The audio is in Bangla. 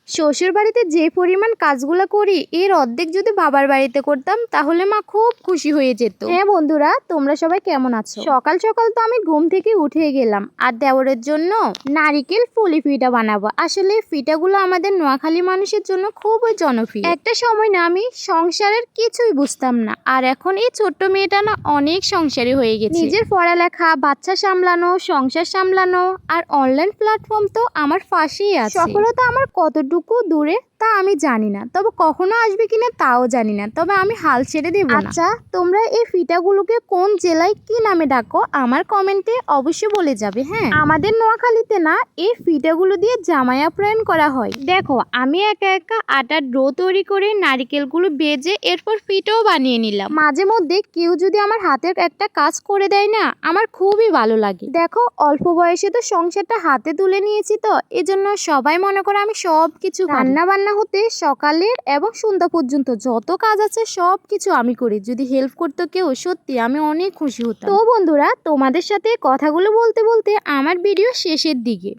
শ্বশুর বাড়িতে যে পরিমাণ কাজগুলো করি এর অর্ধেক যদি বাবার বাড়িতে করতাম তাহলে মা খুব খুশি হয়ে যেত। হ্যাঁ বন্ধুরা, তোমরা সবাই কেমন আছো? সকাল সকাল তো আমি ঘুম থেকে উঠে গেলাম আর দেওরের জন্য নারিকেল পুলি পিঠা বানাবো। আসলে পিঠাগুলো আমাদের নোয়াখালী মানুষের জন্য খুবই জনপ্রিয়। একটা সময় না আমি সংসারের কিছুই বুঝতাম না, আর এখন এই ছোট্ট মেয়েটা না অনেক সংসারী হয়ে গেছে। নিজের পড়ালেখা, বাচ্চা সামলানো, সংসার সামলানো আর অনলাইন প্ল্যাটফর্ম তো আমার পাশেই আছে। সফলতা আমার কতটুকু দূরে তা আমি জানি না, তবে কখনো আসবে কিনা তাও জানি না, তবে আমি হাল ছেড়ে দেব না। আচ্ছা, তোমরা এই পিঠাগুলোকে কোন জেলায় কি নামে ডাকো আমার কমেন্টে অবশ্যই বলে যাবে। হ্যাঁ, আমাদের নোয়াখালীতে না এই পিঠাগুলো দিয়ে জামাই আপ্যায়ন করা হয়। দেখো, আমি একা একা আটার ডো তৈরি করে নারকেলগুলো বেজে এরপর পিঠাও বানিয়ে নিলাম। মাঝে মধ্যে কেউ যদি আমার হাতের একটা কাজ করে দেয় না, আমার খুবই ভালো লাগে। দেখো, অল্প বয়সে তো সংসারটা হাতে তুলে নিয়েছি, তো এজন্য সবাই মনে করে আমি সব কিছু রান্না বান্না হতে সকালের এবং সন্ধ্যা পর্যন্ত যত কাজ আছে সব কিছু আমি করি। যদি হেল্প করতো কেউ, সত্যি আমি অনেক খুশি হতাম। তো বন্ধুরা, তোমাদের সাথে কথাগুলো বলতে বলতে আমার ভিডিও শেষের দিকে।